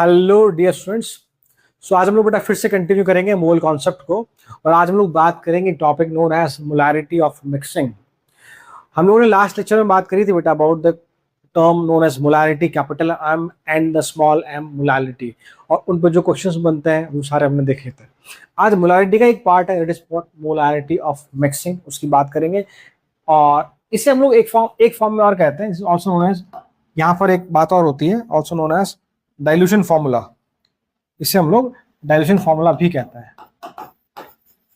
Hello dear students. सो आज हम लोग बेटा फिर से कंटिन्यू करेंगे मोल कॉन्सेप्ट को। और आज हम लोग बात करेंगे topic known as molarity of mixing. हम लोगों ने लास्ट लेक्चर में बात करी थी बेटा about the term known as molarity, capital M and the small M molarity, और उन पर जो क्वेश्चंस बनते हैं वो सारे हमने देखे थे। आज मोलारिटी का एक पार्ट है, it is molarity of mixing, उसकी बात करेंगे। और इसे हम लोग एक फॉर्म में और कहते हैं, ऑल्सो नोन एज, यहाँ पर एक बात और होती है, also known as dilution formula. इसे हम लोग डाइल्यूशन फॉर्मूला भी कहते हैं।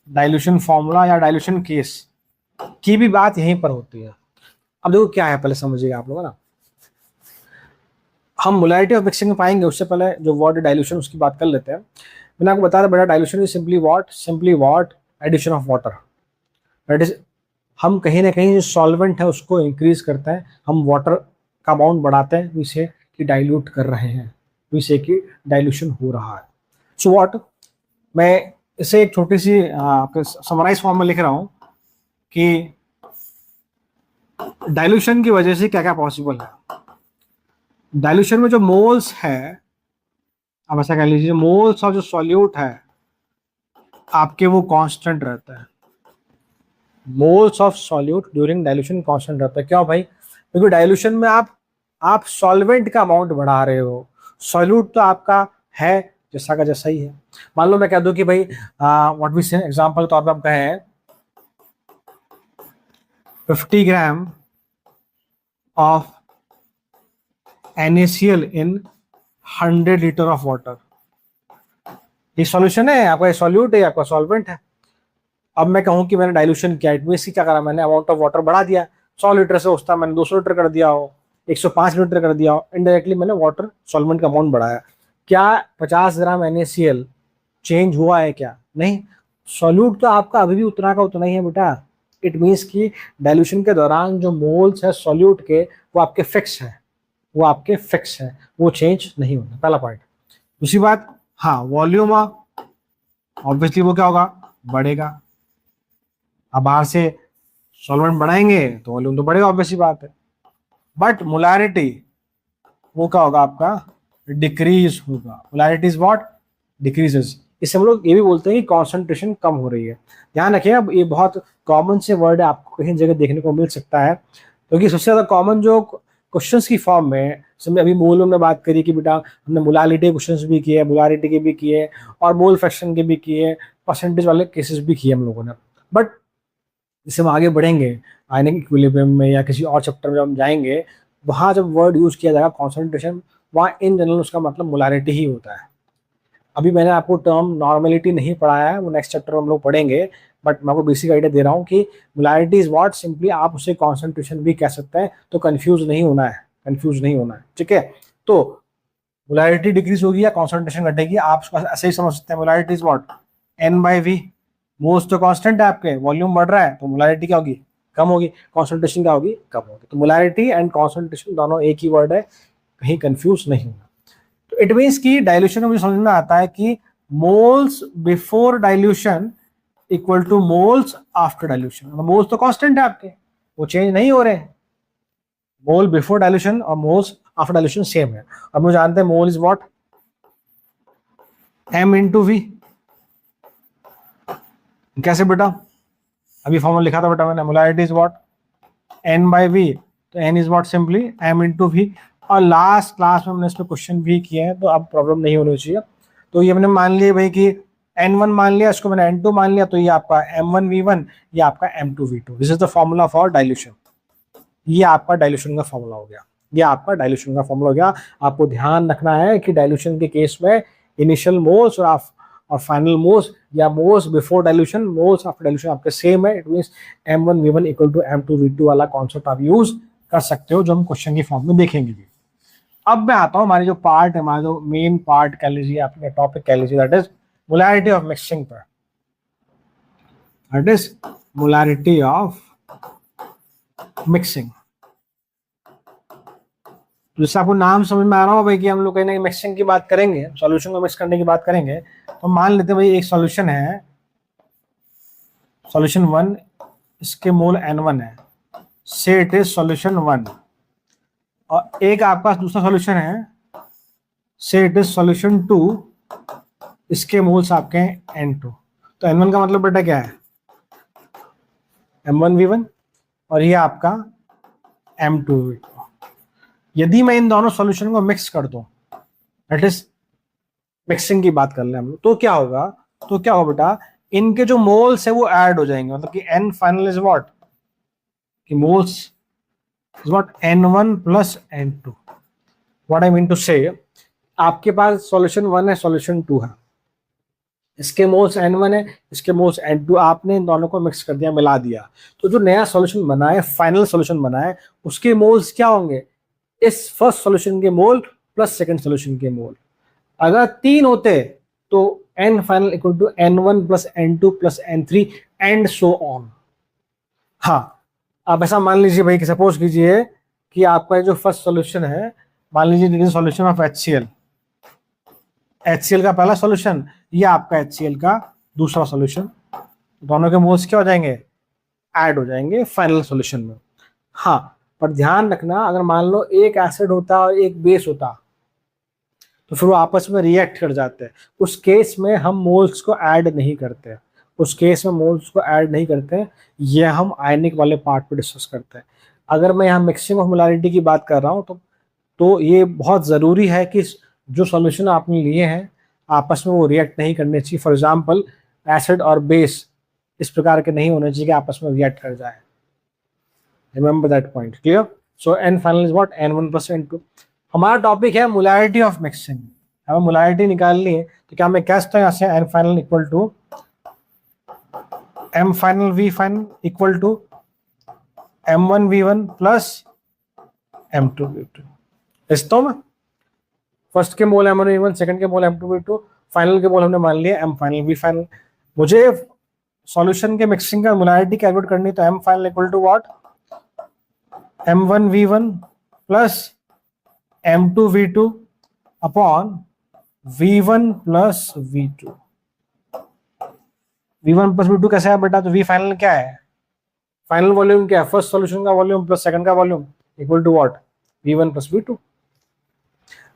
डाइल्यूशन फॉर्मूला या डाइल्यूशन केस की भी बात यहीं पर होती है। अब देखो क्या है, पहले समझिएगा आप लोग ना। हम मोलैरिटी ऑफ मिक्सिंग में पाएंगे, उससे पहले जो वर्ड डाइल्यूशन उसकी बात कर लेते हैं। मैंने आपको बताया बड़ा dilution is simply what addition of water. That is, हम कहीं ना कहीं जो सॉल्वेंट है उसको इंक्रीज करते हैं, हम वाटर का अमाउंट बढ़ाते हैं, इसे कि डाइल्यूट कर रहे हैं, इसे कि डाइल्यूशन हो रहा है। सो व्हाट, मैं इसे एक छोटी सी समराइज फॉर्म में लिख रहा हूं कि डाइल्यूशन की वजह से क्या क्या पॉसिबल है। डाइल्यूशन में जो मोल्स है, अब ऐसा कह लीजिए मोल्स और जो सॉल्यूट है आपके वो कांस्टेंट रहता है। Moles of solute during dilution constant रहता है। क्यों भाई? क्योंकि डाइल्यूशन में आप सॉल्वेंट का अमाउंट बढ़ा रहे हो, सॉल्यूट तो आपका है जैसा का जैसा ही है। मान लो मैं कह दूं कि भाई व्हाट वी से एग्जांपल के तौर पे हम कहें 50 gram of NaCl in 100 litre of water. ये सॉल्यूशन है आपका, ये सॉल्यूट है, आपका सॉल्वेंट है। अब मैं कहूं कि मैंने डाइल्यूशन किया, इट मींस क्या करा मैंने, अमाउंट ऑफ वाटर बढ़ा दिया। 100 लीटर से उसका मैंने 200 लीटर कर दिया हो, 105 लीटर कर दिया हो, इनडायरेक्टली मैंने वाटर सॉल्वेंट का अमाउंट बढ़ाया। क्या 50 ग्राम NaCl चेंज हुआ है? क्या नहीं, सॉल्यूट तो आपका अभी भी उतना का उतना ही है बेटा। इट मीन्स कि डाइल्यूशन के दौरान जो मोल्स है सॉल्यूट के वो आपके फिक्स है, वो चेंज नहीं होता। पहला पॉइंट। दूसरी बात, हाँ वॉल्यूम ऑब्वियसली वो क्या होगा, बढ़ेगा। अब बाहर से सॉल्वेंट बढ़ाएंगे तो वॉल्यूम तो बढ़ेगा, ऑब्वियसली बात है। बट मोलारिटी वो क्या होगा आपका, डिक्रीज होगा। Molarity is what, decreases. इससे हम लोग ये भी बोलते हैं कि कॉन्सेंट्रेशन कम हो रही है। ध्यान रखिए, अब ये बहुत कॉमन से वर्ड है, आपको कहीं जगह देखने को मिल सकता है, क्योंकि सबसे ज्यादा कॉमन जो क्वेश्चंस की फॉर्म में, जैसे अभी मोल में बात करी कि बेटा हमने मोलारिटी क्वेश्चंस भी किए, मोलारिटी के भी किए, और मोल फ्रैक्शन के भी किए, परसेंटेज वाले केसेस भी किए हम लोगों ने। बट जैसे हम आगे बढ़ेंगे आयनिक इक्विलिब्रियम में या किसी और चैप्टर में हम जाएंगे, वहाँ जब वर्ड यूज किया जाएगा कॉन्सेंट्रेशन, वहाँ इन जनरल उसका मतलब मोलारिटी ही होता है। अभी मैंने आपको टर्म नॉर्मेलिटी नहीं पढ़ाया है, वो नेक्स्ट चैप्टर में हम लोग पढ़ेंगे, बट मैं आपको बेसिक आइडिया दे रहा हूँ कि मोलारिटी इज व्हाट, सिंपली आप उसे कॉन्सेंट्रेशन भी कह सकते हैं। तो कंफ्यूज नहीं होना है, ठीक है। तो मोलारिटी डिक्रीज होगी या कॉन्सेंट्रेशन घटेगी, आप उसको ऐसे ही समझ सकते हैं। Molarity is what, N/V। Moles तो कांस्टेंट है आपके, वॉल्यूम बढ़ रहा है तो मोलारिटी क्या होगी, कम होगी। कॉन्सेंट्रेशन क्या होगी, कम होगी। तो मोलारिटी एंड कॉन्सेंट्रेशन दोनों एक ही वर्ड है, कहीं कंफ्यूज नहीं होना। तो इट मीन्स की डाइल्यूशन में मुझे समझ में आता है कि moles before dilution equal two moles after dilution. Moles तो कांस्टेंट है आपके, वो चेंज नहीं हो रहे। मोल बिफोर डाइल्यूशन और मोल्स आफ्टर डाइल्यूशन सेम है। अब मुझे जानते हैं मोल इज व्हाट, M/V। कैसे बेटा, अभी फॉर्मूला लिखा था बेटा मैंने, मोलारिटी इज व्हाट, N/V। तो N is what, simply M/V। और लास्ट क्लास में हमने इस पर क्वेश्चन भी किए हैं, तो अब प्रॉब्लम नहीं होनी चाहिए। तो ये हमने मान लिया भाई कि N1 मान लिया, इसको मैंने N2 मान लिया, तो ये आपका M1V1, ये आपका M2V2। This is the formula for dilution. ये आपका डाइल्यूशन का फॉर्मूला हो गया, आपको ध्यान रखना है कि डाइल्यूशन के केस में इनिशियल मोल्स और फाइनल मोल्स या moles before dilution, moles after dilution आपके सेम है। It means M1V1 equal to M2V2 वाला कॉन्सेप्ट आप यूज कर सकते हो, जो हम क्वेश्चन की फॉर्म में देखेंगे भी। अब मैं आता हूँ हमारी जो पार्ट है, हमारा जो मेन पार्ट कह लीजिए, आपने टॉपिक कह लीजिए, that is molarity of mixing पर। That is molarity of mixing. जैसे आपको नाम समझ में आ रहा हो भाई कि हम लोग कहीं ना मिक्सिंग की बात करेंगे, सॉल्यूशन को मिक्स करने की बात करेंगे, तो मान लेते हैं भाई एक सॉल्यूशन है, सॉल्यूशन 1, इसके मोल N1 है, से इट इज सॉल्यूशन 1। और एक आपके पास दूसरा सॉल्यूशन है, से इट इज सॉल्यूशन टू, इसके मोल्स आपके हैं N2। तो N1 का मतलब बेटा क्या है, M1V1, और ये आपका M2V2। यदि मैं इन दोनों सॉल्यूशन को मिक्स कर दूं, दैट इज मिक्सिंग की बात कर ले हम लोग, तो क्या होगा, बेटा, इनके जो मोल्स है वो ऐड हो जाएंगे, मतलब कि N फाइनल इज व्हाट, कि moles is what N1 plus N2। What I mean to say, आपके पास सॉल्यूशन 1 है, सॉल्यूशन 2 है, इसके मोल्स N1 है, इसके मोल्स N2, आपने इन दोनों को मिक्स कर दिया, मिला दिया, तो जो नया सॉल्यूशन बना है, फाइनल सॉल्यूशन बना है, उसके मोल्स क्या होंगे, इस फर्स्ट सॉल्यूशन के मोल प्लस सेकंड सॉल्यूशन के मोल। अगर 3 होते तो N final equal to N1 plus N2 plus N3 and so on. हाँ, आप ऐसा मान लीजिए भाई कि सपोज कीजिए कि आपका जो फर्स्ट सॉल्यूशन है, मान लीजिए सॉल्यूशन ऑफ HCl, HCl का पहला सॉल्यूशन, ये आपका HCl का दूसरा सॉल्यूशन, दोनों के मोल्स क्या हो जाएंगे, ऐड हो जाएंगे फाइनल सॉल्यूशन में। हाँ, पर ध्यान रखना, अगर मान लो एक एसिड होता और एक बेस होता, तो फिर वो आपस में रिएक्ट कर जाते हैं, उस केस में हम मोल्स को ऐड नहीं करते, ये हम आयनिक वाले पार्ट पे डिस्कस करते हैं। अगर मैं यहाँ मिक्सिंग ऑफ मोलारिटी की बात कर रहा हूँ, तो ये बहुत ज़रूरी है कि जो सॉल्यूशन आपने लिए हैं आपस में वो रिएक्ट नहीं करने चाहिए। फॉर एग्जांपल, एसिड और बेस इस प्रकार के नहीं होने चाहिए कि आपस में रिएक्ट कर जाए। Remember that point, clear? So N final is what, N1 plus N2। हमारा टॉपिक है मोलारिटी ऑफ मिक्सिंग, हमें मोलारिटी निकालनी है, तो क्या मैं कह सकता हूँ यहाँ से N final equal to M final V final equal to M1V1 plus M2V2। इस्तो में फर्स्ट के मोल M1V1, सेकंड के मोल M2V2, फाइनल के मोल हमने मान लिया M फाइनल V फाइनल। मुझे सॉल्यूशन के मिक्सिंग का मोलारिटी कैलकुलेट करनी, तो M final equal to what, M1V1 plus M2V2 upon V1 plus V2। V1 plus V2 कैसे है बेटा, तो V फाइनल क्या है, फाइनल वॉल्यूम क्या है, फर्स्ट सॉल्यूशन का वॉल्यूम प्लस सेकंड का volume equal to what, V1 plus V2।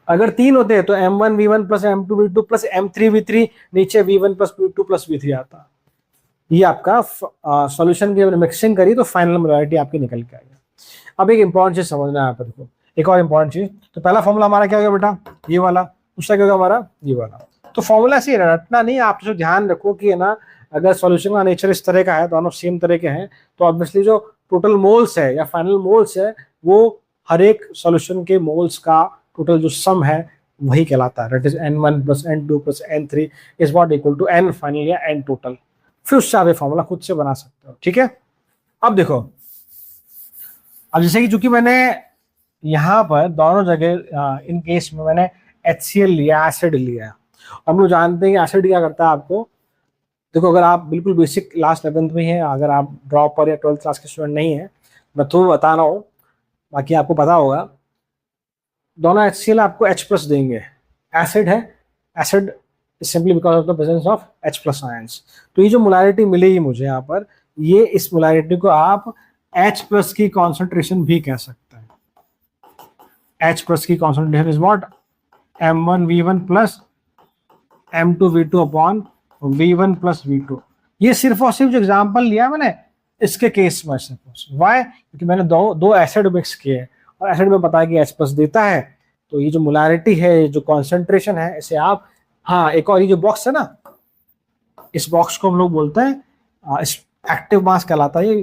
अगर 3 होते हैं तो M1V1 plus M2V2 plus M3V3, नीचे V1 plus V2 plus V3 आता। ये आपका सॉल्यूशन की मिक्सिंग करी तो फाइनल मोलारिटी आपकी निकल के आई। अब एक इंपॉर्टेंट चीज समझना है यहाँ पर, देखो एक और इंपॉर्टेंट चीज, तो पहला फॉर्मूला हमारा क्या होगा बेटा, ये वाला, दूसरा क्या होगा हमारा, ये वाला। तो फॉर्मूला ऐसे रटना नहीं, आप जो ध्यान रखो कि है ना, अगर सॉल्यूशन का नेचर इस तरह का है, दोनों सेम तरह के हैं, तो ऑब्वियसली जो टोटल मोल्स है या फाइनल मोल्स है, वो हर एक सॉल्यूशन के मोल्स का टोटल जो सम है वही कहलाता है, that is N1 plus N2 plus N3 is what equal to N final या N टोटल। फिर उससे आप ये फॉर्मूला खुद से बना सकते हो, ठीक है? अब देखो, अब जैसे कि चूंकि मैंने यहाँ पर दोनों जगह इन केस में मैंने HCl लिया, एसिड लिया, हम लोग जानते हैं कि एसिड क्या करता है आपको। देखो, अगर आप बिल्कुल बेसिक क्लास 11th में हैं, अगर आप ड्रॉप पर या 12th क्लास के स्टूडेंट नहीं है, मैं तो बता रहा हूँ, बाकी आपको पता होगा, दोनों HCl आपको H प्लस देंगे, एसिड है, acid simply because of the presence of H plus ions. तो ये जो मोलारिटी मिलेगी मुझे यहाँ पर, ये इस मोलारिटी को आप H प्लस की कॉन्सेंट्रेशन भी कह सकते हैं। H प्लस की concentration is what, M1V1 plus M2V2 upon V1 plus V2। ये सिर्फ और सिर्फ जो एग्जाम्पल लिया मैंने इसके केस में, वाई, क्योंकि मैंने दो एसिड मिक्स किए और एसिड में पता है कि H प्लस देता है, तो ये जो मोलारिटी है, जो कॉन्सेंट्रेशन है, इसे आप, हाँ एक और ये जो बॉक्स है ना, इस बॉक्स को हम लोग बोलते हैं इस एक्टिव मास कहलाता है। ये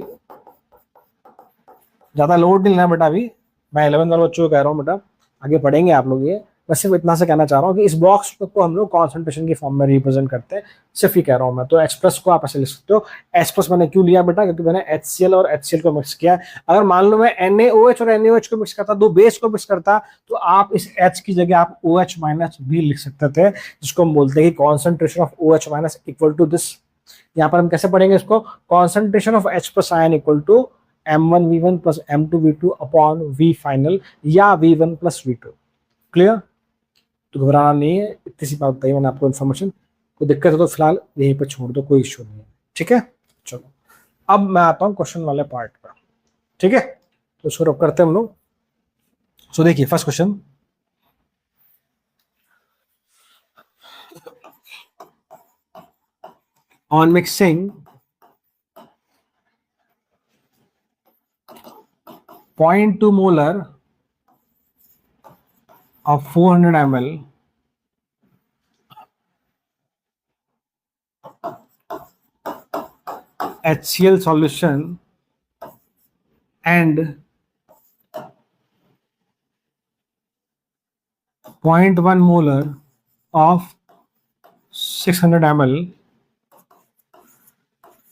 ज्यादा लोड नहीं लेना बेटा, अभी मैं 11th वाले बच्चों को कह रहा हूँ बेटा, आगे पढ़ेंगे आप लोग, ये बस सिर्फ इतना से कहना चाह रहा हूँ कि इस बॉक्स को हम लोग कॉन्सेंट्रेशन की फॉर्म में रिप्रेजेंट करते हैं, सिर्फ ही कह रहा हूँ मैं। तो H प्लस को आप ऐसे लिख सकते हो। H प्लस मैंने क्यों लिया बेटा, क्योंकि मैंने HCl और HCl को मिक्स किया। अगर मान लो मैं NaOH और NaOH को मिक्स करता, दो बेस को मिक्स करता, तो आप इस H की जगह आप OH माइनस भी लिख सकते थे, जिसको हम बोलते हैं कि concentration of OH minus equal to this. यहाँ पर हम कैसे पढ़ेंगे इसको, concentration of H plus ion equal to M1V1 plus M2V2 upon V final या V1 प्लस V2। क्लियर? तो घबराना नहीं है, इतनी सी बात बताइए मैंने आपको इन्फॉर्मेशन। कोई दिक्कत हो तो फिलहाल यहीं पर छोड़ दो, कोई इश्यू नहीं है, ठीक है? चलो अब मैं आता हूँ क्वेश्चन वाले पार्ट पर, ठीक है? तो शुरू करते हैं हम लोग। सो देखिए first question, On mixing 0.2 molar of 400 ml HCl solution and 0.1 molar of 600 ml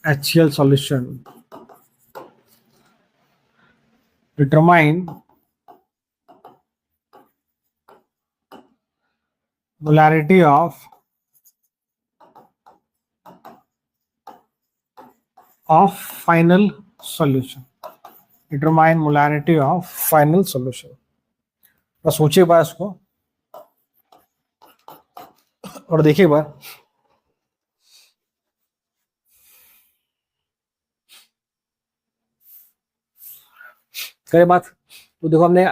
HCl solution. Determine molarity of final solution. Determine molarity of final solution. बस सोचिए एक बार इसको और देखिए एक बार। करें बात तो देखो हमने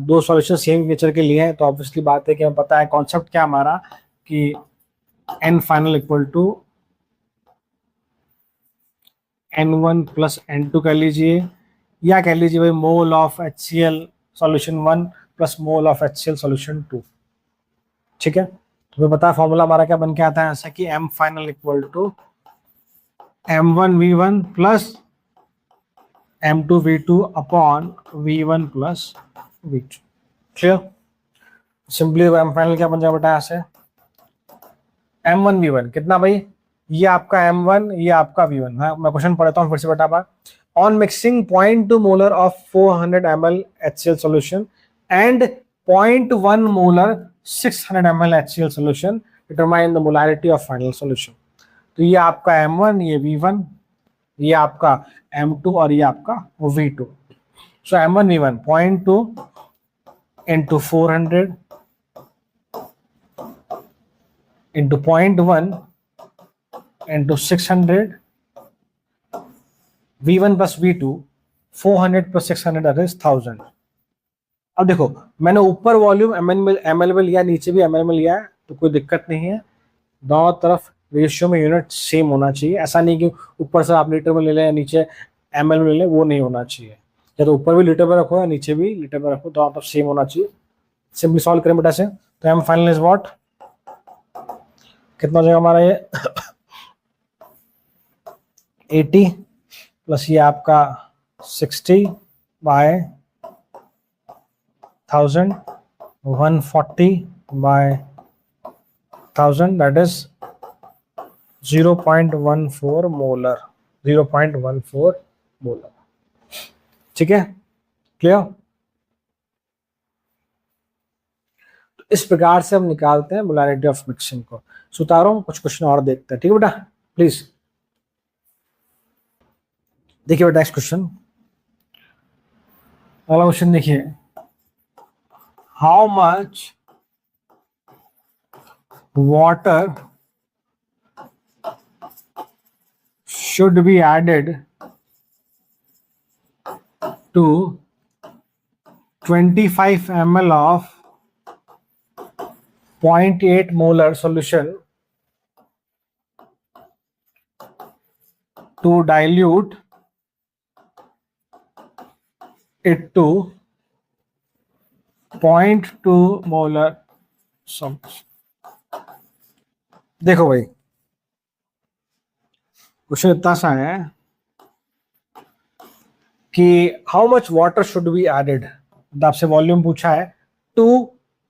दो सॉल्यूशन सेम नेचर के लिए हैं, तो ऑब्वियसली बात है कि हमें पता है कॉन्सेप्ट क्या हमारा कि n final equal to n1 plus n2 कह लीजिए, या कह लीजिए भाई मोल ऑफ HCl सॉल्यूशन 1 प्लस मोल ऑफ HCl सॉल्यूशन 2। ठीक है, तो हमें पता है फॉर्मूला हमारा क्या बन के आता है ऐसा कि m final equal to m1v1 plus m2v2 upon v1 plus v2। Clear? Simply m final क्या बन जाए बेटा ऐसे, m1v1 कितना भाई, ये आपका m1 ये आपका v1। हाँ, मैं क्वेश्चन पढ़ता हूँ फिर से बेटा बात। On mixing 0.2 molar of 400 ml HCl solution and 0.1 molar 600 ml HCl solution, determine the molarity of final solution। तो ये आपका m1 ये v1 ये आपका m2 और ये आपका v2। So m1 v1 0.2 into 400 into 0.1 into 600 v1 plus v2 400 plus 600 that is 1000। अब देखो मैंने ऊपर वॉल्यूम ml में लिया, नीचे भी ml में लिया है, तो कोई दिक्कत नहीं है। दोनों तरफ रेशियो में यूनिट सेम होना चाहिए। ऐसा नहीं कि ऊपर से आप लीटर में ले लें या नीचे ml में ले लें, वो नहीं होना चाहिए। या तो ऊपर भी लीटर में रखो या नीचे भी लीटर में रखो, दोनों तरफ सेम होना चाहिए। सिंपली सॉल्व करें बेटा से, तो m फाइनल इज व्हाट, कितना हो जाएगा हमारा ये 80 प्लस ये आपका 60 by 1000 140 by 1000 that is 0.14 molar 0.14 molar. ठीक है, क्लियर? तो इस प्रकार से हम निकालते हैं मोलारिटी ऑफ मिक्सिंग को। सुतारों कुछ क्वेश्चन और देखते हैं। ठीक है बेटा, प्लीज देखिए बेटा नेक्स्ट क्वेश्चन। अगला क्वेश्चन देखिए, how much water should be added to 25 ml of 0.8 molar solution to dilute it to 0.2 molar solution। देखो भाई क्वेश्चन इतना सा है कि how much water should be added, आपसे वॉल्यूम पूछा है टू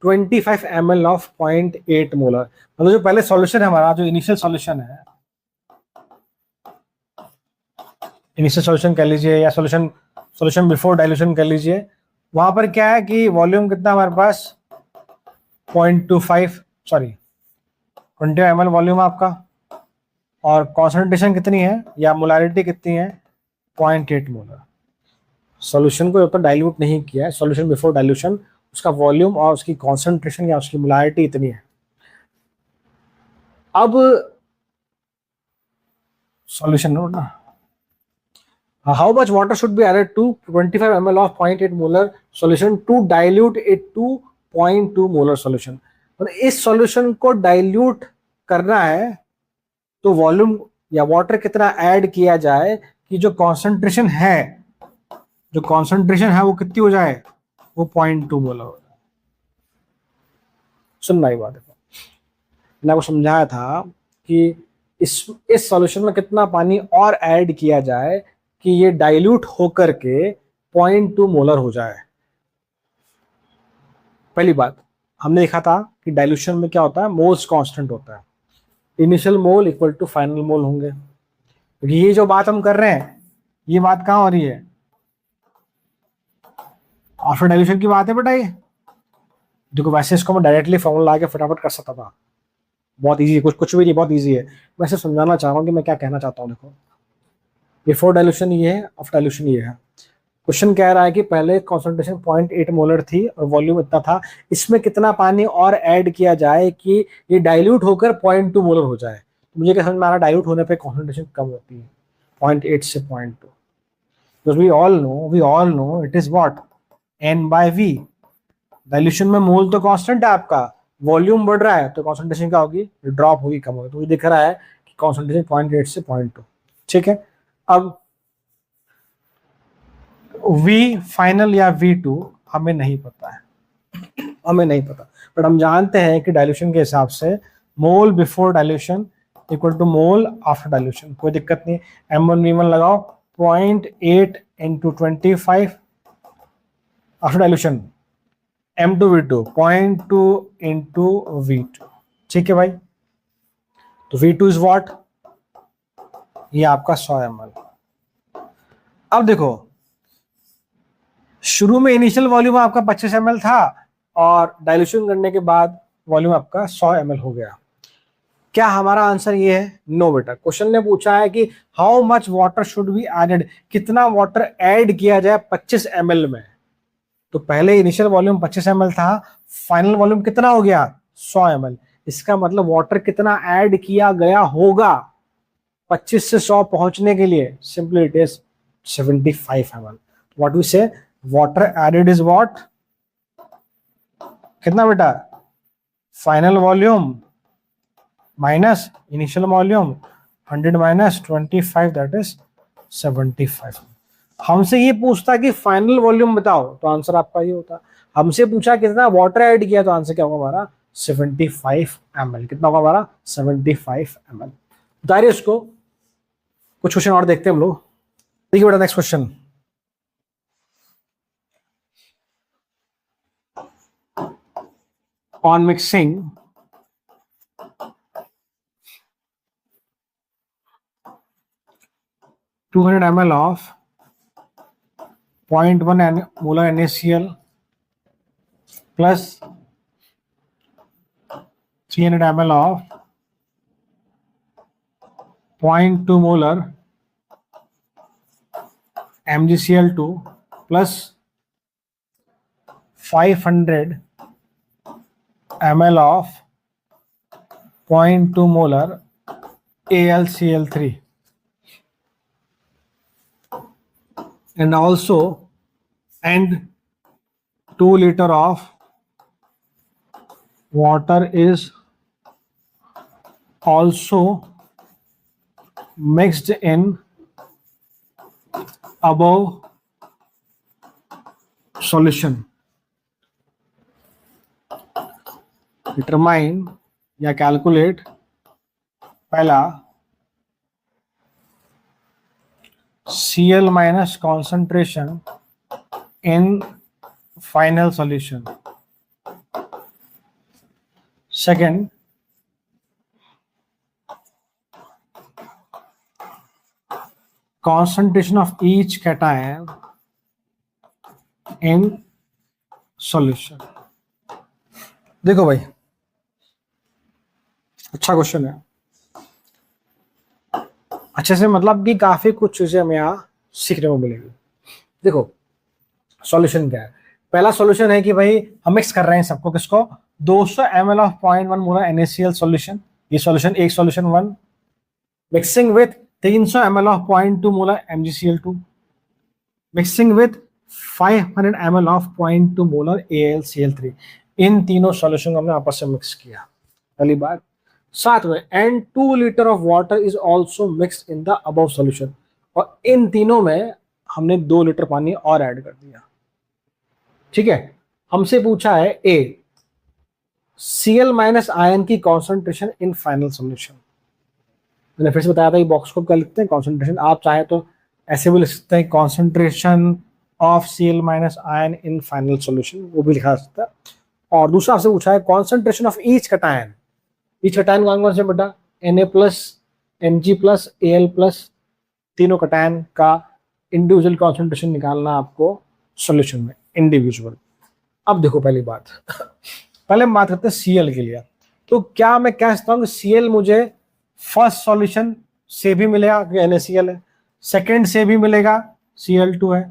25 ml ऑफ 0.8 मोलर। मतलब जो पहले सॉल्यूशन है हमारा, जो इनिशियल सॉल्यूशन है, इनिशियल सॉल्यूशन कह लीजिए या सॉल्यूशन बिफोर डाइल्यूशन कह लीजिए, वहां पर क्या है कि वॉल्यूम कितना हमारे पास 0.25 सॉरी 20 ml वॉल्यूम आपका, और कॉन्सेंट्रेशन कितनी है या मोलारिटी कितनी है 0.8 मोलर। सॉल्यूशन को जब तक डाइल्यूट नहीं किया है, सॉल्यूशन बिफोर डाइल्यूशन, उसका वॉल्यूम और उसकी कॉन्सेंट्रेशन या उसकी मोलारिटी इतनी है। अब सॉल्यूशन नोट ना, how much water should be added to 25 ml of 0.8 molar solution to dilute it to 0.2 molar solution. मतलब इस सॉल्यूशन को डाइल्यूट करना है तो वॉल्यूम या वाटर कितना ऐड किया जाए कि जो कॉन्सेंट्रेशन है वो कितनी हो जाए, वो 0.2 मोलर हो जाए। सुनना ही बात है, मैंने आपको समझाया था कि इस सॉल्यूशन में कितना पानी और ऐड किया जाए कि ये डाइल्यूट होकर के 0.2 मोलर हो जाए। पहली बात हमने देखा था कि डाइल्यूशन में क्या होता है, मोल्स कांस्टेंट होता है, initial mole equal to final mole होंगे। ये जो बात हम कर रहे हैं, ये बात कहां हो रही है, आफ्टर डाइल्यूशन की बात है बेटा। ये देखो वैसे इसको मैं डायरेक्टली फॉर्मूला आके फटाफट कर सकता था, बहुत इजी है, कुछ भी नहीं, बहुत इजी है। वैसे समझाना चाह रहा हूँ कि मैं क्या कहना चाहता हूँ। देखो बिफोर डाइल्यूशन ये है, आफ्टर डाइल्यूशन ये है। क्वेश्चन कह रहा है कि पहले कॉन्सेंट्रेशन 0.8 मोलर थी और वॉल्यूम इतना था, इसमें कितना पानी और ऐड किया जाए कि ये डाइल्यूट होकर 0.2 मोलर हो जाए। तो मुझे क्या समझ में आ रहा है, डाइल्यूट होने पे कॉन्सेंट्रेशन कम होती है 0.8 से 0.2, because we all know it is what, n by v। Dilution में मोल तो कांस्टेंट है आपका, वॉल्यूम बढ़ रहा है तो कॉन्सेंट्रेशन क्या होगी, ड्रॉप होगी, कम होगी। तो ये दिख रहा है कि कॉन्सेंट्रेशन 0.8 से 0.2। ठीक है, अब v फाइनल या v2 हमें नहीं पता है, हमें नहीं पता, बट हम जानते हैं कि डाइल्यूशन के हिसाब से mole before dilution equal to mole after dilution. कोई दिक्कत नहीं, m1 v1 लगाओ, 0.8 into 25 after dilution, m2 v2 0.2 into v2। ठीक है भाई, तो v2 इज व्हाट, ये आपका 100 ml। अब देखो शुरू में इनिशियल वॉल्यूम आपका 25 ml था और डाइल्यूशन करने के बाद वॉल्यूम आपका 100 ml हो गया। क्या हमारा आंसर ये है, नो बेटा। क्वेश्चन ने पूछा है कि how much water should be added, कितना वाटर ऐड किया जाए 25 ml में। तो पहले इनिशियल वॉल्यूम 25 ml था, फाइनल वॉल्यूम कितना हो गया 100 ml। इसका मतलब वाटर कितना ऐड किया गया होगा 25 से 100 पहुंचने के लिए, simply it is 75 ml। What we say, water added is what, कितना बेटा, final volume minus initial volume, 100 minus 25 that is 75। हमसे ये पूछता कि फाइनल वॉल्यूम बताओ तो आंसर आपका ये होता। हमसे पूछा कितना वाटर ऐड किया तो आंसर क्या होगा हमारा 75 ml। कितना होगा हमारा 75 ml। उतारिए उसको, कुछ क्वेश्चन और देखते हैं हम लोग। देखिए बेटा next question, on mixing 200 ml of 0.1 molar NaCl plus 300 ml of 0.2 molar MgCl2 plus 500 ml of 0.2 molar AlCl3 and also 2 liter of water is also mixed in above solution। Determine या calculate पहला Cl minus concentration in final solution. Second concentration of each cation in solution। देखो भाई अच्छा question है, अच्छे से मतलब कि काफी कुछ चीजें हमें यहाँ सीखने को मिलेगी। देखो सॉल्यूशन क्या है, पहला सॉल्यूशन है कि भाई हम मिक्स कर रहे हैं सबको, किसको 200 ml of 0.1 molar NaCl solution. ये सॉल्यूशन एक solution 1 mixing with 300 ml of 0.2 molar MgCl2 mixing with 500 ml of 0.2 molar AlCl3। इन तीनों सॉल्यूशन को हमने आपस में मिक्स किया। पहली बात साथ में and 2 litre of water is also mixed in the above solution, और इन तीनों में हमने 2 लीटर पानी और ऐड कर दिया। ठीक है, हमसे पूछा है ए Cl माइनस आयन की कॉन्सेंट्रेशन इन फाइनल सॉल्यूशन। मैंने फिर से बताया था, ये बॉक्स को क्या लिखते हैं कॉन्सेंट्रेशन, आप चाहे तो ऐसे भी लिख सकते हैं concentration of Cl minus ion in final solution, वो भी लिखा जा सकता है। और दूसरा आपसे पूछा है concentration of each cation. Each cation कौन कौन से बेटा, Na plus, Mg plus, Al plus, तीनों कटायन का इंडिविजुअल कॉन्सेंट्रेशन निकालना आपको सॉल्यूशन में इंडिविजुअल। अब देखो पहली बात पहले हम बात करते हैं Cl के लिए। तो क्या मैं कह सकता हूँ कि Cl मुझे फर्स्ट सॉल्यूशन से भी मिलेगा क्योंकि NaCl है, सेकंड से भी मिलेगा Cl2 है,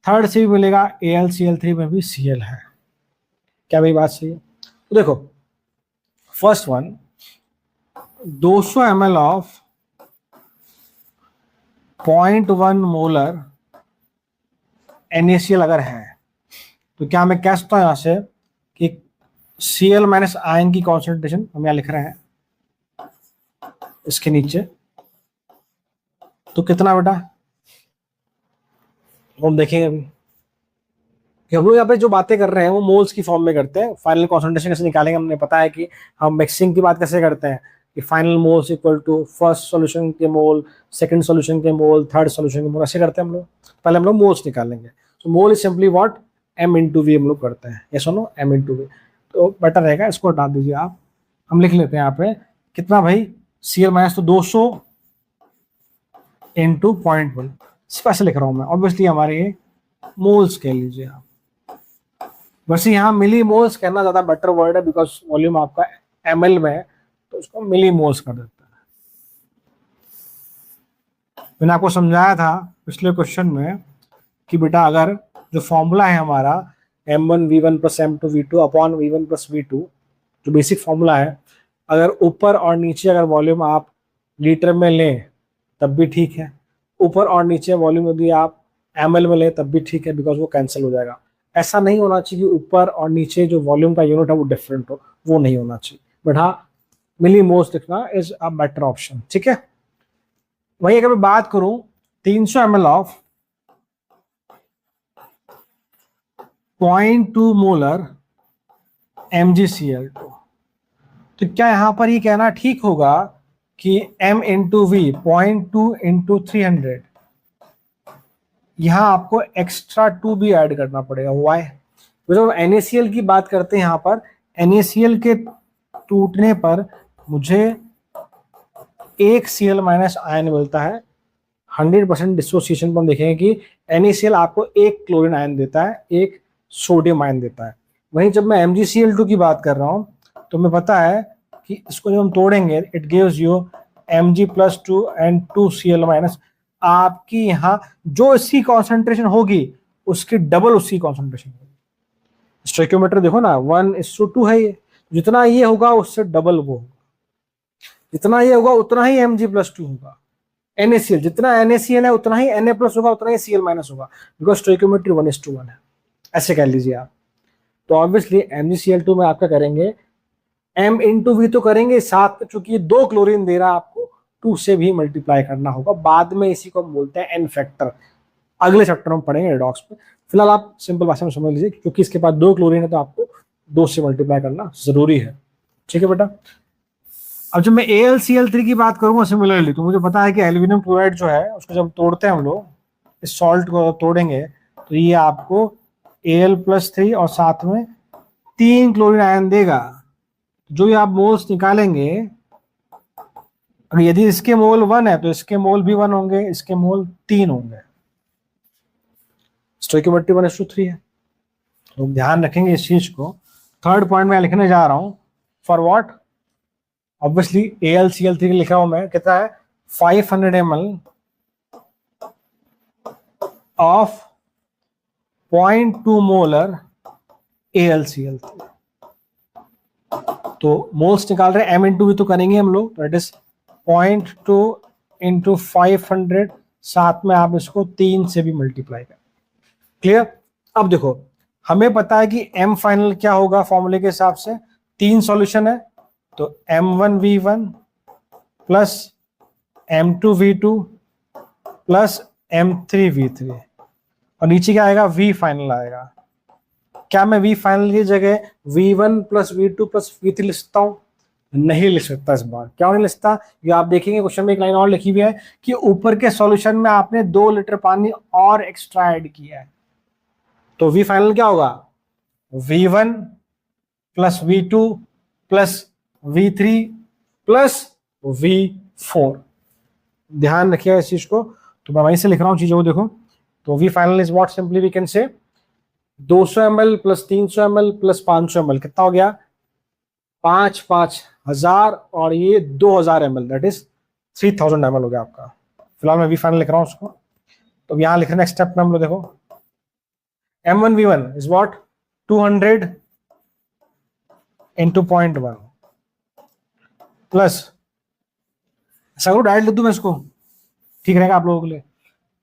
थर्ड से भी मिलेगा AlCl3 में भी Cl है। क्या मेरी बात सही है? तो देखो first one 200 ml of 0.1 molar NaCl अगर है तो क्या मैं कह सकता हूं यहां से कि Cl माइनस आयन की कॉन्सेंट्रेशन हम यहां लिख रहे हैं इसके नीचे, तो कितना बेटा हम देखेंगे अभी कि हम लोग यहाँ पे जो बातें कर रहे हैं वो मोल्स की फॉर्म में करते हैं। फाइनल कॉन्सेंट्रेशन कैसे निकालेंगे हमने पता है कि हम मिक्सिंग की बात कैसे करते हैं कि final moles equal to first solution के मोल, सेकंड सॉल्यूशन के मोल, थर्ड सॉल्यूशन के मोल, ऐसे करते हैं हम लोग। पहले हम लोग मोल्स निकालेंगे, तो mole is simply what, m/v हम लोग करते हैं, ये सुनो m/v। तो बेटर रहेगा इसको हटा दीजिए आप, हम लिख लेते हैं यहाँ पे कितना भाई Cl माइनस, तो 200 इंटू 0.1, सिर्फ ऐसे लिख रहा हूँ मैं, ऑब्वियसली हमारे ये मोल्स कह लीजिए आप। वैसे यहाँ मिली मोल्स कहना ज्यादा बेटर वर्ड है बिकॉज वॉल्यूम आपका ml में है, तो उसको मिली मोल्स कर देता है। मैंने आपको समझाया था पिछले क्वेश्चन में कि बेटा अगर जो फॉर्मूला है हमारा m1v1 plus m2v2 upon v1 plus v2, जो बेसिक फॉर्मूला है, अगर ऊपर और नीचे अगर वॉल्यूम आप लीटर में लें तब भी ठीक है, ऊपर और नीचे वॉल्यूम यदि आप ml में लें तब भी ठीक है, बिकॉज वो कैंसिल हो जाएगा। ऐसा नहीं होना चाहिए कि ऊपर और नीचे जो वॉल्यूम का यूनिट है वो डिफरेंट हो, वो नहीं होना चाहिए। बट हाँ मिली मोल्स लिखना इज अ बेटर ऑप्शन। ठीक है, वही अगर मैं बात करूं 300 ml ऑफ 0.2 मोलर MgCl2, तो क्या यहां पर ये कहना ठीक होगा कि m/v 0.2 इंटू 300, यहां आपको एक्स्ट्रा 2 भी ऐड करना पड़ेगा। वाई? जब NaCl की बात करते हैं यहाँ पर NaCl के टूटने पर मुझे एक Cl माइनस आयन मिलता है। 100% डिसोसिएशन पर हम देखेंगे कि NaCl आपको एक क्लोरीन आयन देता है, एक सोडियम आयन देता है। वहीं जब मैं MgCl2 की बात कर रहा हूं तो हमें पता है कि इसको जब हम तोड़ेंगे it gives you Mg+2 and 2 Cl minus. आपकी यहाँ जो इसकी कॉन्सेंट्रेशन होगी उसकी डबल उसकी कॉन्सेंट्रेशन होगी। स्टोइकियोमेट्री देखो ना 1:2 है, ये जितना ये होगा उससे डबल वो होगा, जितना ये होगा उतना ही Mg+2 होगा। NaCl जितना NaCl है उतना ही Na प्लस होगा, उतना ही Cl माइनस होगा, बिकॉज स्टोइकियोमेट्री 1:1 है, ऐसे कह लीजिए आप। तो ऑब्वियसली MgCl2 में आपका करेंगे m/v तो करेंगे, साथ में चूंकि 2 क्लोरीन दे रहा है आपको 2 से भी मल्टीप्लाई करना होगा। बाद में इसी को हम बोलते हैं n फैक्टर, अगले चैप्टर में पढ़ेंगे रिडॉक्स पे। फिलहाल आप सिंपल भाषा में समझ लीजिए क्योंकि इसके पास 2 क्लोरीन है तो आपको 2 से मल्टीप्लाई करना जरूरी है। ठीक है बेटा, अब जब मैं AlCl3 की बात करूंगा सिमिलरली, तो मुझे पता है कि एल्यूमिनियम क्लोराइड जो है उसको जब तोड़ते हैं हम लोग, इस सॉल्ट को तोड़ेंगे तो ये आपको Al+3 और साथ में 3 क्लोरीन आयन देगा। जो ये आप मोल्स निकालेंगे, अगर यदि इसके मोल 1 है तो इसके मोल भी 1 होंगे, इसके मोल 3 होंगे। स्टोइकियोमेट्री 1:3 है, तो ध्यान रखेंगे इस चीज को। थर्ड पॉइंट में लिखने जा रहा हूं फॉर व्हाट, ऑब्वियसली AlCl3 लिखा हूं मैं, कितना है 500 ml ऑफ 0.2 मोलर AlCl3। तो मोल्स निकाल रहे हैं, m/v तो करेंगे हम लोग, दैट इज 0.2 इंटू 500, साथ में आप इसको 3 से भी मल्टीप्लाई करें। क्लियर? अब देखो हमें पता है कि m फाइनल क्या होगा फॉर्मूले के हिसाब से, 3 सॉल्यूशन है तो M1V1 plus M2V2 plus M3V3 और नीचे क्या आएगा, V फाइनल आएगा। क्या मैं V फाइनल की जगह V1 plus V2 plus V3 लिख सकता हूं? नहीं लिख सकता इस बार। क्यों नहीं लिखता? ये आप देखेंगे क्वेश्चन में एक लाइन और लिखी हुई है कि ऊपर के सॉल्यूशन में आपने 2 लीटर पानी और एक्स्ट्रा ऐड किया है। तो V फाइनल क्या होगा, V1 plus V2 plus V3 plus V4। ध्यान रखिएगा इस चीज को। तो मैं वहीं से लिख रहा हूं चीजों को, देखो। तो V final is what, simply we can say 200 ml plus 300 ml plus 500 ml कितना हो गया, 5,000 और ये 2000 ml, दैट इज 3000 ml हो गया आपका। फिलहाल मैं V फाइनल लिख रहा हूं उसको। तो यहां लिख रहे हैं नेक्स्ट स्टेप में हम लोग, देखो M1V1 is what 200 into 0.1 plus, ऐसा करो डायरेक्ट लिख दूं मैं इसको, ठीक रहेगा आप लोगों के लिए।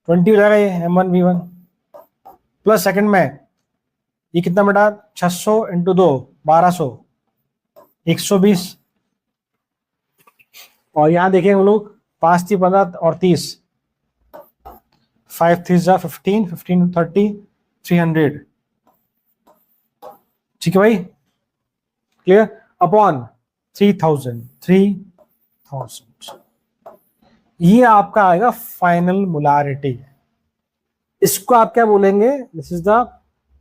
20 हो जाएगा ये M1V1 प्लस सेकंड में ये कितना बेटा, 600 इंटू 2 1200 120 और यहां देखिए हम लोग 5 3 15 और 30 5 3 15 15 30 300, ठीक है भाई, क्लियर, अपॉन 3000 ये आपका आएगा फाइनल मोलारिटी। इसको आप क्या बोलेंगे, this is the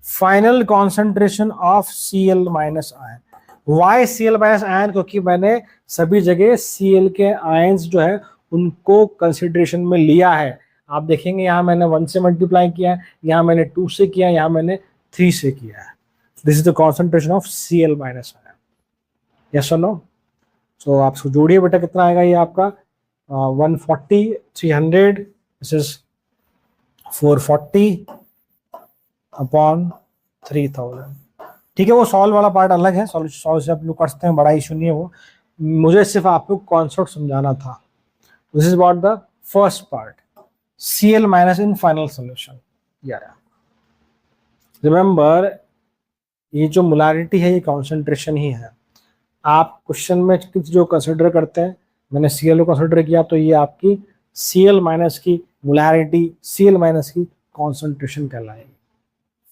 final concentration of Cl minus ion. Why Cl minus ion, क्योंकि मैंने सभी जगह Cl के आयंस जो है उनको कंसिडरेशन में लिया है। आप देखेंगे यहां मैंने 1 से मल्टीप्लाई किया है, यहां मैंने 2 से किया, यहां मैंने 3 से किया है। This is the concentration of Cl minus ion, yes और नो। सो आप इसको जोड़िए बेटा, कितना आएगा ये आपका 140 300, दिस इज 440 अपॉन 3000, ठीक है। वो सॉल्व वाला पार्ट अलग है, सॉल्व से आप लोग कर सकते हैं, बड़ा इशू नहीं है वो। मुझे सिर्फ आपको कॉन्सेप्ट समझाना था। This is about the first part, Cl minus in final solution. Remember, ये जो मोलारिटी है ये कॉन्सेंट्रेशन ही है। आप क्वेश्चन में जो कंसिडर करते हैं, मैंने Cl को कंसिडर किया, तो ये आपकी Cl माइनस की मोलारिटी, Cl माइनस की कॉन्सेंट्रेशन कहलाएगी,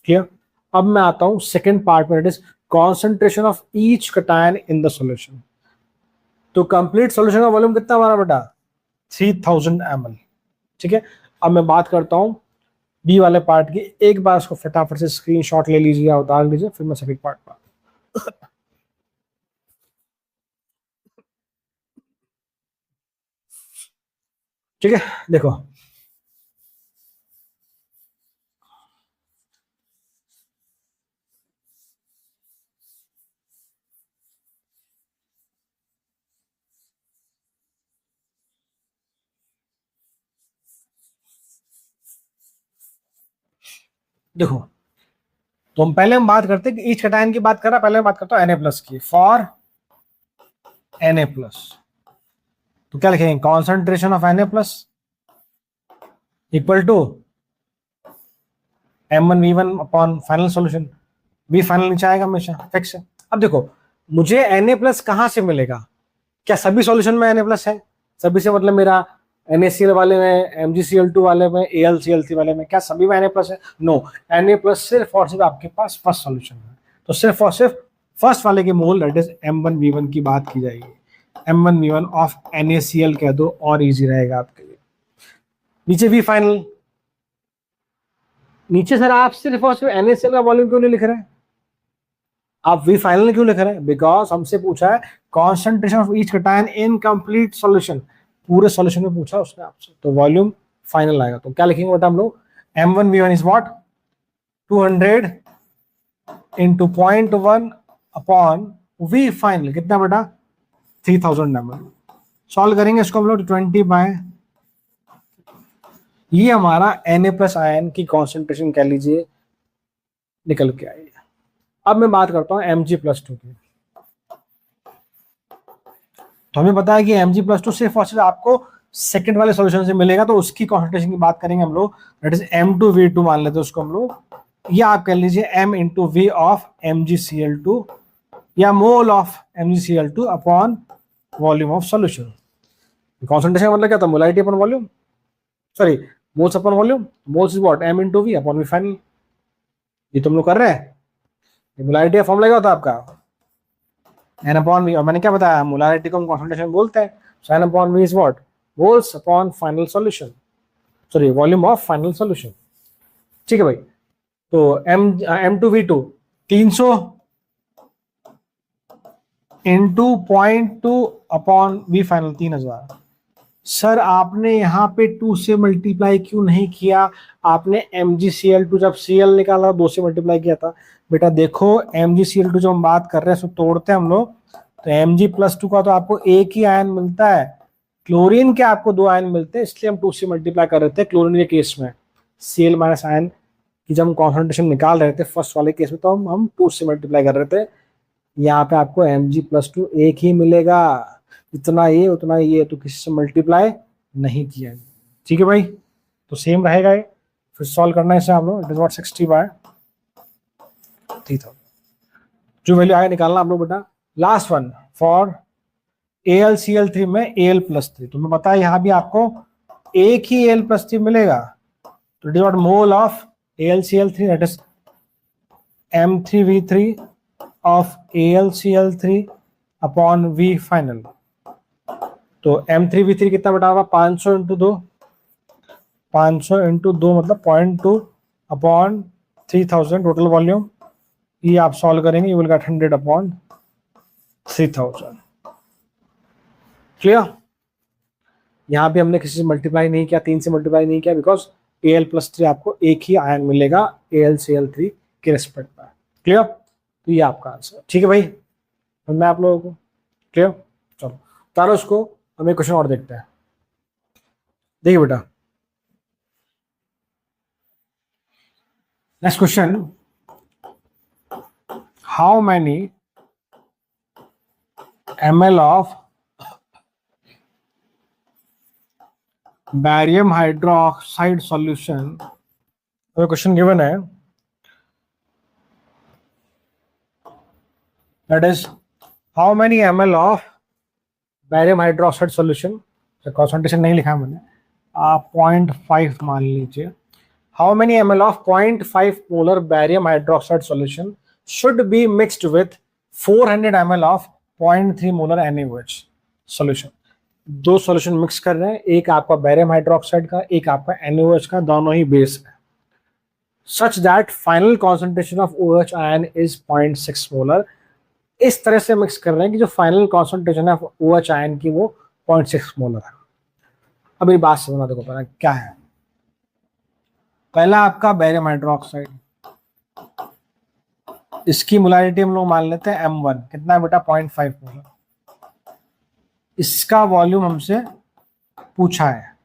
क्लियर। अब मैं आता हूं सेकेंड पार्ट में, it is concentration of each cation in the solution. तो कंप्लीट सॉल्यूशन का वॉल्यूम कितना हमारा बेटा, 3000 ml, ठीक है। अब मैं बात करता हूं बी वाले पार्ट की। एक बार उसको फटाफट से स्क्रीनशॉट ले लीजिए, उतार लीजिए, फिर मैं सेकंड पार्ट पर। ठीक है, देखो देखो, तो पहले हम बात करते हैं कि ईच कटायन की बात कर रहा, पहले मैं बात करता हूं Na+ की। फॉर Na+, तो क्या लिखेंगे, concentration of Na+ equal to M1V1 upon final solution. V final नीचे आएगा हमेशा, फिक्स है। अब देखो, मुझे Na+ कहां से मिलेगा? क्या सभी सॉल्यूशन में Na+ है? सभी से मतलब मेरा NaCl वाले में, MgCl2 वाले में, AlCl3 वाले में, क्या सभी में Na+ है? नो, Na+ सिर्फ और सिर्फ आपके पास फर्स्ट सॉल्यूशन है। तो सिर्फ और सिर्फ फर्स्ट वाले के मोल, दैट इज M1V1 की बात की जाएगी। M1V1 ऑफ NaCl कह दो और इजी रहेगा आपके लिए। नीचे V फाइनल, नीचे सर आप सिर्फ और सिर्फ NaCl का वॉल्यूम क्यों नहीं लिख रहे हैं? आप V फाइनल क्यों लिख रहे हैं? बिकॉज हमसे पूछा है concentration of each cation in complete solution, पूरे सॉल्यूशन में पूछा उसने आपसे, तो वॉल्यूम फाइनल आएगा। तो क्या लिखेंगे बेटा हम लोग, M1V1 is what 200 into 0.1 upon V final, कितना बेटा 3000 ml। सॉल्व करेंगे इसको हम लोग 20 बाय, ये हमारा Na+ आयन की कॉन्सेंट्रेशन कह लीजिए निकल के आई। अब मैं बात करता हूं Mg+2 की। तो हमें पता है कि Mg+2 सिर्फ और सिर्फ आपको सेकंड वाले सॉल्यूशन से मिलेगा, तो उसकी कॉन्सेंट्रेशन की बात करेंगे हम लोग, दैट इज M2V2 मान लेते हैं उसको हम लोग, या आप कह लीजिए M into V of MgCl2 या mole of MgCl2 upon volume of solution. Concentration मतलब क्या था, molarity upon volume, sorry moles upon volume. Moles is what, m into V upon V final. ये तुम लोग कर रहे हैं, ये मोलारिटी का फॉर्मूला क्या होता है आपका, n अपॉन वी। और मैंने क्या बताया, मोलारिटी को हम कॉन्सेंट्रेशन बोलते हैं, so n upon V is what, moles upon final solution, sorry volume of final solution. ठीक है भाई, तो M2V2 300 into 0.2 upon V final 3000। Sir आपने यहाँ पे 2 से मल्टीप्लाई क्यों नहीं किया, आपने MgCl2 जब Cl निकाला 2 से मल्टीप्लाई किया था। बेटा देखो MgCl2 जब हम बात कर रहे हैं, सो तोड़ते हैं हम लोग, तो Mg+2 का तो आपको एक ही आयन मिलता है, क्लोरीन के आपको 2 आयन मिलते हैं, इसलिए हम 2 से मल्टीप्लाई कर रहे थे क्लोरीन के केस में। Cl माइनस आयन की जब हम कॉन्सेंट्रेशन निकाल रहे थे फर्स्ट वाले केस में, तो हम 2 से मल्टीप्लाई कर रहे थे। यहाँ पे आपको Mg+2 एक ही मिलेगा, इतना ये उतना ये, तो किसी से मल्टीप्लाई नहीं किया। ठीक है भाई, तो सेम रहेगा ये। फिर सॉल्व करना है इसे आप लोग, इट इज व्हाट 60/3000 जो वैल्यू आया निकालना आप लोग बेटा। लास्ट वन फॉर AlCl3 में Al+3, तो मैं बताया यहाँ भी आपको एक ही Al+3 मिलेगा, तो divide mole of AlCl3 that is M3V3 of AlCl3 upon V final. तो M3V3 कितना बेटा होगा, 500 इंटू 2, 500 इंटू 2 मतलब 0.2 अपॉन 3000 टोटल वॉल्यूम। ये आप सॉल्व करेंगे, you will get 100 upon 3000। Clear. यहाँ भी हमने किसी से मल्टीप्लाई नहीं किया, 3 से मल्टीप्लाई नहीं किया, बिकॉज Al+3 आपको एक ही आयन मिलेगा AlCl3 के रिस्पेक्ट में। क्लियर, तो ये आपका आंसर। ठीक है भाई, मैं आप लोगों को क्लियर। चलो तारो उसको, हम एक क्वेश्चन और देखते हैं। देखिए बेटा next question, how many ml of barium hydroxide solution, question given है, that is how many ml of barium hydroxide solution, concentration नहीं लिखा है मैंने, आप 0.5 मान लीजिए। How many ml of 0.5 molar barium hydroxide solution should be mixed with 400 ml of 0.3 molar NaOH solution. दो solution mix कर रहे हैं, एक आपका बैरियम हाइड्रोक्साइड का, एक आपका NaOH का, दोनों ही बेस है, such that final concentration of OH ion is 0.6 molar. इस तरह से मिक्स कर रहे हैं कि जो फाइनल कॉन्सेंट्रेशन है OH आयन की वो 0.6 मोलर है। अब मेरी बात समझना, देखो पहला क्या है, पहला आपका बैरियम हाइड्रोक्साइड, इसकी मोलारिटी हम लोग मान लेते हैं M1, कितना है बेटा 0.5 मोलर। इसका वॉल्यूम हमसे पूछा है,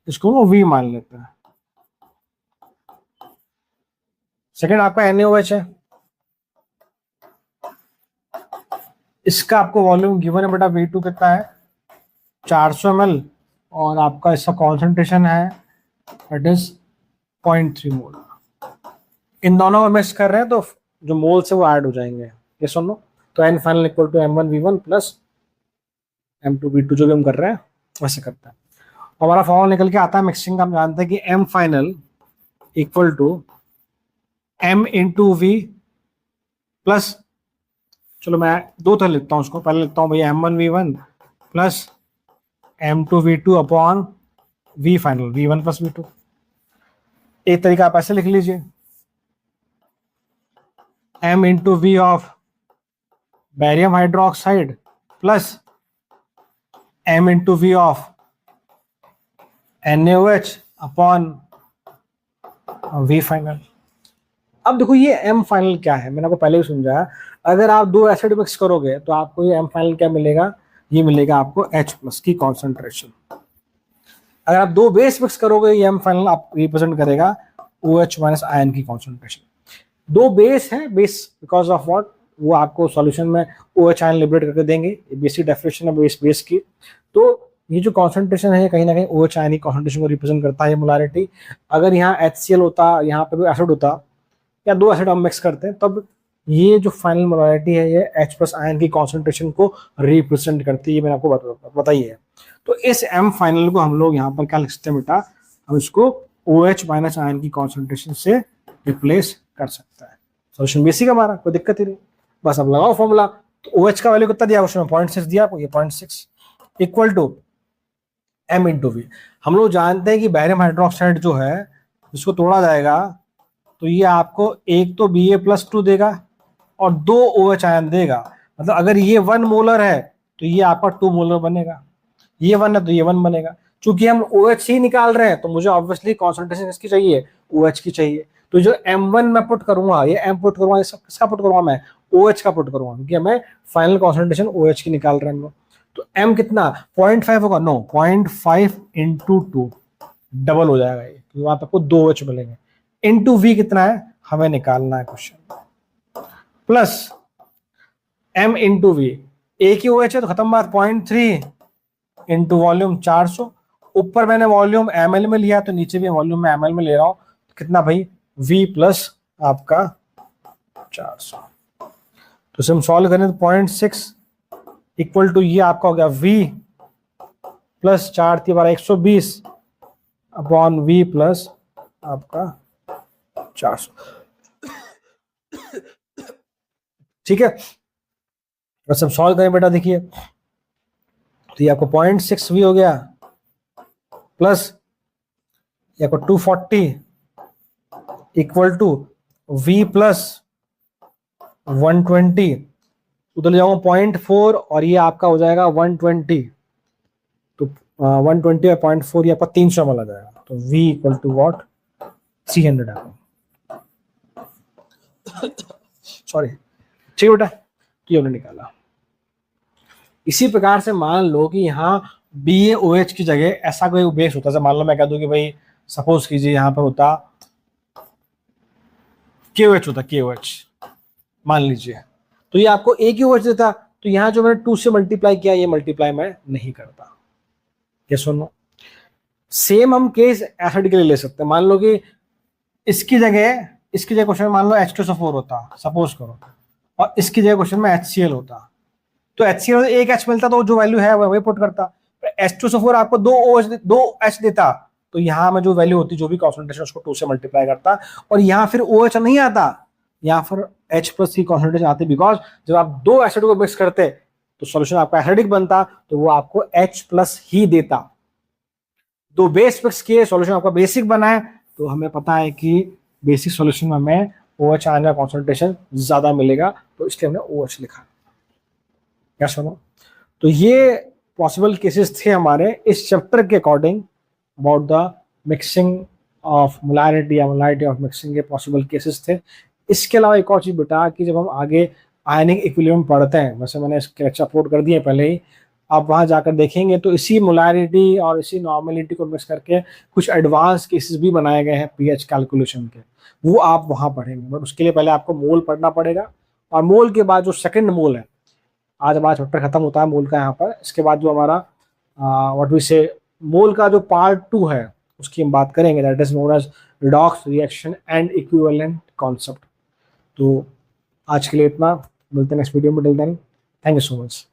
इसको वो V मान लेते हैं। सेकेंड आपका NaOH है, इसका आपको वॉल्यूम गिवन है बेटा V2 कितना है 400 ml, और आपका इसका कॉन्सेंट्रेशन है दैट इज 0.3 मोल। इन दोनों को मिक्स कर रहे हैं तो जो मोल्स है वो ऐड हो जाएंगे, ये सुन लो। तो N final equal to M1V1 plus M2V2, जो भी हम कर रहे हैं वैसे करते हैं। हमारा फॉर्मूला निकल के आता है मिक्सिंग का, हम जानते हैं कि M final equal to M into V plus, चलो मैं दो तरह लिखता हूँ उसको, पहले लिखता हूँ भैया M1V1 plus M2V2 upon V final V1 plus V2। एक तरीका आप ऐसे लिख लीजिए, M into V of barium hydroxide plus M into V of NaOH upon V final. अब देखो ये M फाइनल क्या है, मैंने आपको पहले ही समझाया, अगर आप दो एसिड मिक्स करोगे तो आपको ये M फाइनल क्या मिलेगा, ये मिलेगा आपको H+ की कॉन्सेंट्रेशन। अगर आप दो बेस मिक्स करोगे ये M फाइनल आप रिप्रेजेंट करेगा OH माइनस आयन की कॉन्सेंट्रेशन। दो बेस है, बेस बिकॉज ऑफ व्हाट, वो आपको सॉल्यूशन में OH आयन लिबरेट करके देंगे, ये बेसिक डेफिनेशन है बेस की। तो ये जो कॉन्सेंट्रेशन है कहीं ना कहीं OH आयन की कॉन्सेंट्रेशन को रिप्रेजेंट करता है, मोलारिटी। अगर यहाँ HCl होता, यहाँ पे कोई एसिड होता, या दो एसिड हम मिक्स करते हैं, तब ये जो फाइनल मोलारिटी है ये H प्लस आयन की कॉन्सेंट्रेशन को रिप्रेजेंट करती है, ये मैंने आपको बताई है। तो इस M फाइनल को हम लोग यहाँ पर क्या लिख सकते हैं बेटा, हम इसको OH माइनस आयन की कॉन्सेंट्रेशन से रिप्लेस कर सकता है। सोल्यूशन बेसिक हमारा, कोई दिक्कत ही नहीं, बस अब लगाओ फॉर्मूला। तो OH का वैल्यू कितना दिया उसमें 0.6 दिया आपको, ये 0.6 equal to M into V. हम लोग जानते हैं कि बैरियम हाइड्रोक्साइड जो है इसको तोड़ा जाएगा तो ये आपको एक तो Ba+2 देगा और 2 OH आयन देगा। मतलब अगर ये 1 मोलर है तो ये आपका 2 मोलर बनेगा, ये 1 है तो ये 1 बनेगा। चूंकि हम OH ही निकाल रहे हैं तो मुझे ऑब्वियसली कॉन्सेंट्रेशन किसकी चाहिए, OH की चाहिए। तो जो M1 मैं पुट करूंगा, ये M पुट करूंगा, ये सब किसका पुट करूंगा, मैं OH का पुट करूंगा, क्योंकि हमें फाइनल कॉन्सेंट्रेशन OH की निकाल रहे हैं हम लोग। तो M कितना 0.5 होगा, नो 0.5 इंटू 2 डबल हो जाएगा ये, क्योंकि वहां पे आपको 2 OH मिलेंगे। इंटू V कितना है हमें निकालना है question, plus M into V, एक ही OH है तो खत्म बात, 0.3 इंटू वॉल्यूम 400। ऊपर मैंने वॉल्यूम ml में लिया तो नीचे भी वॉल्यूम में ml में ले रहा हूं, तो कितना भाई V प्लस आपका 400। तो इसे हम सॉल्व करें तो 0.6 इक्वल टू ये आपका हो गया V plus 4×120 upon V plus आपका 400। ठीक है, बस अब सॉल्व करें बेटा, देखिए तो ये आपको 0.6 V हो गया प्लस ये आपको 240 इक्वल टू V प्लस 120, उधर जाऊंगा 0.4 और ये आपका हो जाएगा 120, तो 120 और 0.4 ये आपका 300 ml आ जाएगा। तो V इक्वल टू वॉट 300 आपको, सॉरी, ठीक है बेटा, ये हमने निकाला। इसी प्रकार से मान लो कि यहाँ BaOH की जगह ऐसा कोई बेस होता है, मान लो मैं कह दूं कि भाई सपोज कीजिए यहाँ पर होता KOH होता, KOH मान लीजिए, तो ये आपको एक ही OH देता, तो यहाँ जो मैंने 2 से मल्टीप्लाई किया ये मल्टीप्लाई मैं नहीं करता। क्या सुनो, सेम हम केस एसिड के लिए ले सकते हैं। मान लो कि इसकी जगह क्वेश्चन मान लो H2SO4 होता, सपोज करो, और इसकी जगह क्वेश्चन में HCl होता, तो HCl एक H मिलता तो जो वैल्यू है वही पुट करता। H2SO4 आपको 2 H देता, तो यहाँ में जो वैल्यू होती, जो भी कॉन्सेंट्रेशन उसको 2 से मल्टीप्लाई करता, और यहाँ फिर OH नहीं आता, यहाँ फिर H प्लस की कॉन्सेंट्रेशन आती, बिकॉज जब आप 2 एसिड को मिक्स करते तो सॉल्यूशन आपका एसिडिक बनता, तो वो आपको H प्लस ही देता। 2 बेस मिक्स किए, सॉल्यूशन आपका बेसिक बना है, तो हमें पता है कि बेसिक सॉल्यूशन में हमें OH आयन का कॉन्सेंट्रेशन ज्यादा मिलेगा, तो इसलिए हमने OH लिखा। क्या सुनो, तो ये पॉसिबल केसेस थे हमारे इस चैप्टर के according about the mixing of molarity या मोलारिटी ऑफ मिक्सिंग के पॉसिबल केसेस थे। इसके अलावा एक और चीज बेटा कि जब हम आगे आयनिक इक्विलिब्रियम पढ़ते हैं, वैसे मैंने इसके लेक्चर अपलोड कर दिए पहले ही, आप वहां जाकर देखेंगे तो इसी मोलारिटी और इसी नॉर्मेलिटी को मिक्स करके कुछ एडवांस केसेस भी बनाए गए हैं पीएच कैलकुलेशन के, वो आप वहां पढ़ेंगे। बट उसके लिए पहले आपको मोल पढ़ना पड़ेगा, और मोल के बाद जो सेकंड मोल है, आज हमारा चैप्टर खत्म होता है मोल का यहाँ पर, इसके बाद जो हमारा व्हाट वी से मोल का जो पार्ट 2 है उसकी हम बात करेंगे, that is known as redox reaction and equivalent concept. तो आज के लिए इतना, मिलते हैं नेक्स्ट वीडियो में, till then thank you so much.